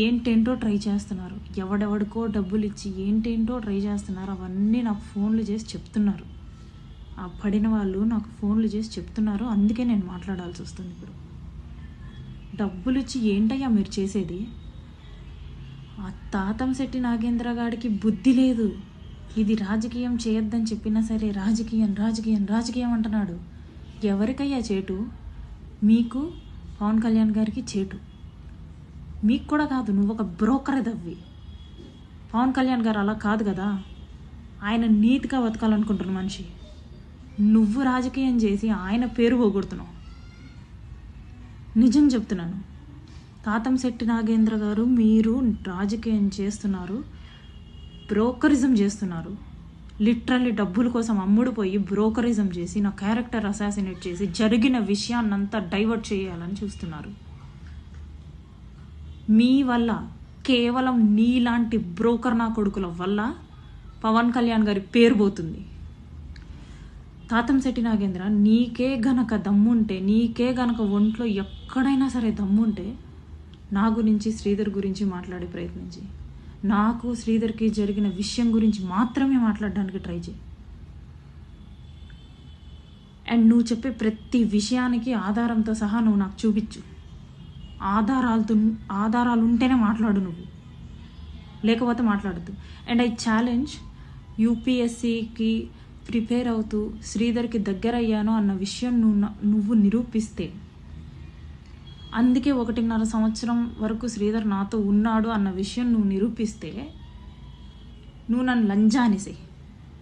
ఏంటేంటో ట్రై చేస్తున్నారు, ఎవడెవడికో డబ్బులు ఇచ్చి ఏంటేంటో ట్రై చేస్తున్నారు. అవన్నీ నాకు ఫోన్లు చేసి చెప్తున్నారు. ఆ పడిన వాళ్ళు నాకు ఫోన్లు చేసి చెప్తున్నారు. అందుకే నేను మాట్లాడాల్సి వస్తుంది. ఇప్పుడు డబ్బులు ఇచ్చి ఏంటయ్యా మీరు చేసేది? ఆ తాతంశెట్టి నాగేంద్ర గారికి బుద్ధి లేదు. ఇది రాజకీయం చేయొద్దని చెప్పినా సరే రాజకీయం రాజకీయం రాజకీయం అంటున్నాడు. ఎవరికయ్యా చేటు? మీకు, పవన్ కళ్యాణ్ గారికి చేటు. మీకు కూడా కాదు, నువ్వు ఒక బ్రోకర్ దవ్వి. పవన్ కళ్యాణ్ గారు అలా కాదు కదా, ఆయన నీతిగా బతకాలనుకుంటున్న మనిషి. నువ్వు రాజకీయం చేసి ఆయన పేరు పోగొడుతున్నావు. నిజం చెప్తున్నాను. తాతంశెట్టి నాగేంద్ర గారు, మీరు రాజకీయం చేస్తున్నారు, బ్రోకరిజం చేస్తున్నారు. లిటరల్లీ డబ్బుల కోసం అమ్ముడుపోయి బ్రోకరిజం చేసి నా క్యారెక్టర్ అసాసినేట్ చేసి జరిగిన విషయాన్నంతా డైవర్ట్ చేయాలని చూస్తున్నారు. మీ వల్ల, కేవలం నీలాంటి బ్రోకర్ నా కొడుకుల వల్ల పవన్ కళ్యాణ్ గారి పేరు పోతుంది. తాతంశెట్టి నాగేంద్ర, నీకే గనక దమ్ముంటే, నీకే గనక ఒంట్లో ఎక్కడైనా సరే దమ్ముంటే నా గురించి, శ్రీధర్ గురించి మాట్లాడే ప్రయత్నించి, నాకు శ్రీధర్కి జరిగిన విషయం గురించి మాత్రమే మాట్లాడడానికి ట్రై చేయి. అండ్ నువ్వు చెప్పే ప్రతి విషయానికి ఆధారంతో సహా నువ్వు నాకు చూపించు. ఆధారాలు ఉంటేనే మాట్లాడు నువ్వు, లేకపోతే మాట్లాడద్దు. అండ్ ఐ ఛాలెంజ్, యూపీఎస్సీకి ప్రిపేర్ అవుతూ శ్రీధర్కి దగ్గర అయ్యాను అన్న విషయం నువ్వు నిరూపిస్తే, అందుకే 1.5 సంవత్సరం వరకు శ్రీధర్ నాతో ఉన్నాడు అన్న విషయం నువ్వు నిరూపిస్తే, నువ్వు నన్ను లంజా అనేసి